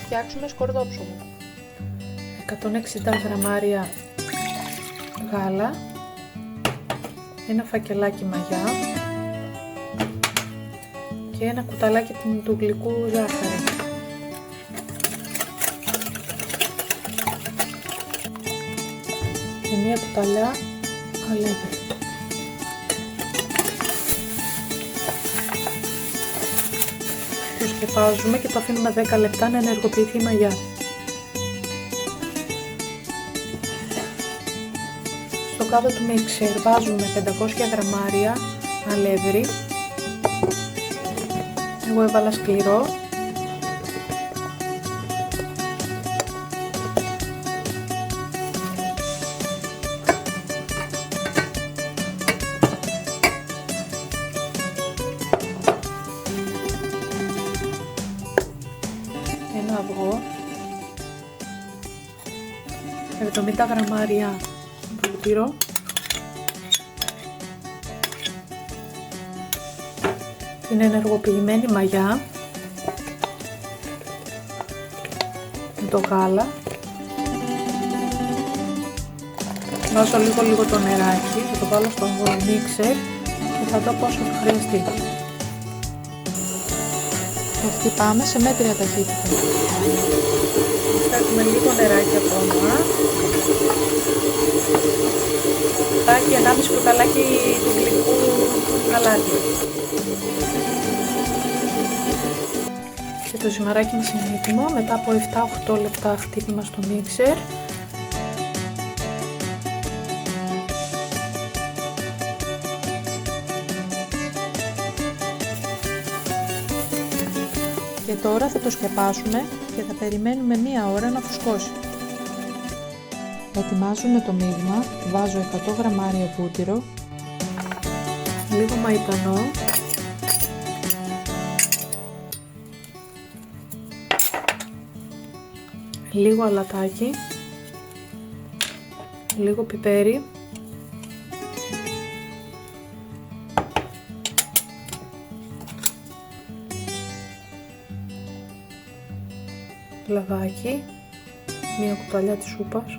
φτιάξουμε σκορδόψωμο. 160 γραμμάρια γάλα, ένα φακελάκι μαγιά και ένα κουταλάκι του γλυκού ζάχαρη. Και μία κουταλιά αλεύρι. Το σκεπάζουμε και το αφήνουμε 10 λεπτά να ενεργοποιηθεί η μαγιά. Στο κάδο του μίξερ βάζουμε 500 γραμμάρια αλεύρι. Εγώ έβαλα σκληρό. Ένα αυγό, 70 γραμμάρια βούτυρο, την ενεργοποιημένη μαγιά, το γάλα, βάζω λίγο το νεράκι, θα το βάλω στο μίξερ και θα δω πόσο θα χρειαστεί. Το χτυπάμε σε μέτρια ταχύτητα. Φτιάχνουμε λίγο νεράκι ακόμα. Κουτάκι, 1,5 κουταλάκι του γλυκού γαλάτι. Και το ζυμαράκι μας είναι έτοιμο μετά από 7-8 λεπτά χτύπημα στο μίξερ. Και τώρα θα το σκεπάσουμε και θα περιμένουμε μία ώρα να φουσκώσει. Ετοιμάζουμε το μείγμα, βάζω 100 γραμμάρια βούτυρο, λίγο μαϊντανό, λίγο αλατάκι, λίγο πιπέρι, λαδάκι, μία κουταλιά της σούπας,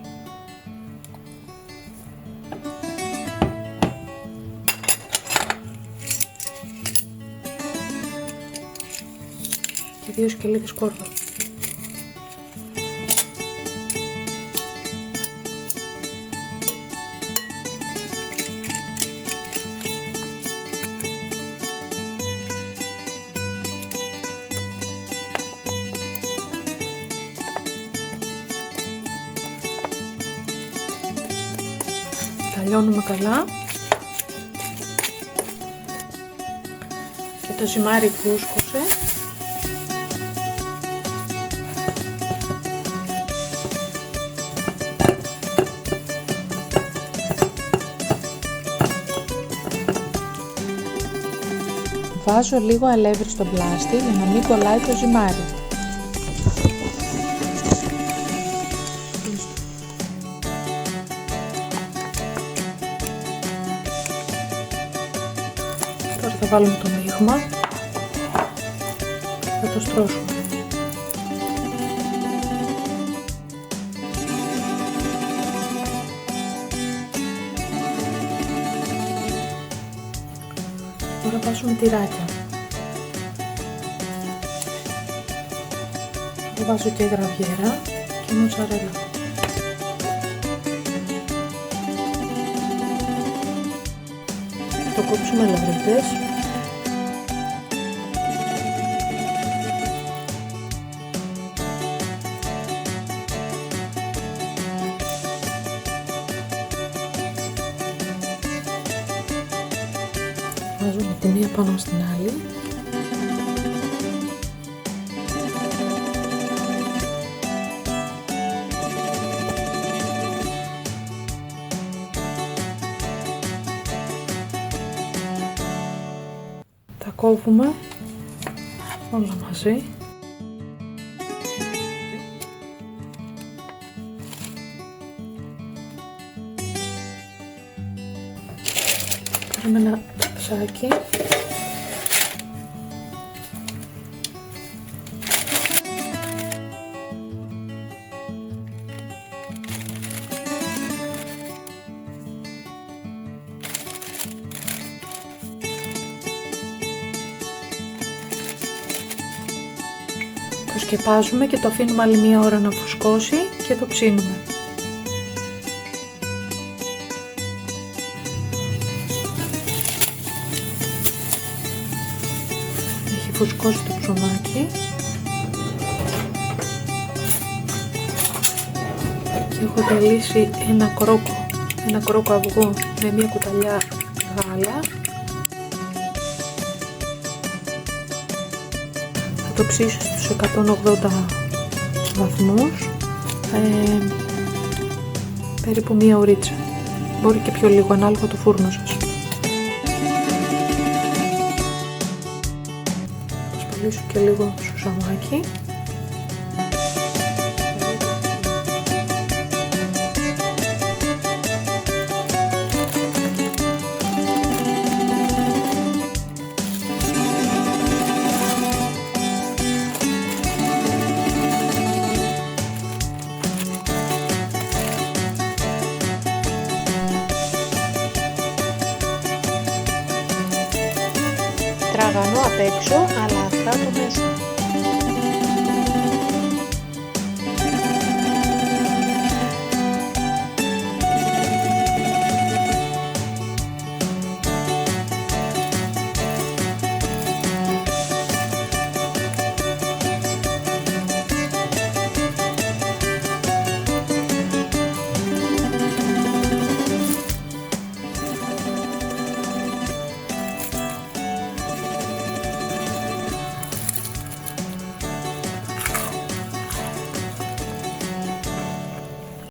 και 2 σκελίδες σκόρδα. Τα λιώνουμε καλά και το ζυμάρι φούσκωσε. βάζω λίγο αλεύρι στο πλάστη για να μην κολλάει το ζυμάρι. Τώρα θα βάλουμε το μείγμα, θα το στρώσουμε. Τώρα βάζουμε τυράκια. Θα βάζω και γραβιέρα και μοτσαρέλα. Θα το κόψουμε λαβρίτες. Βάζουμε τη μία πάνω στην άλλη. Τα κόβουμε όλα μαζί. Παίρνουμε ένα ψάκι. σκεπάζουμε και το αφήνουμε άλλη μία ώρα να φουσκώσει και το ψήνουμε. Έχει φουσκώσει το ψωμάκι και έχω διαλύσει ένα κρόκο αυγό με μία κουταλιά γάλα. Θα το ψήσω στους 180 βαθμούς, περίπου μία ωρίτσα, μπορεί και πιο λίγο ανάλογα το φούρνο σας. Θα σπαλίσω και λίγο σουζαμάκι. Τραγανό απ' έξω, αλλά αυτά το μέσα.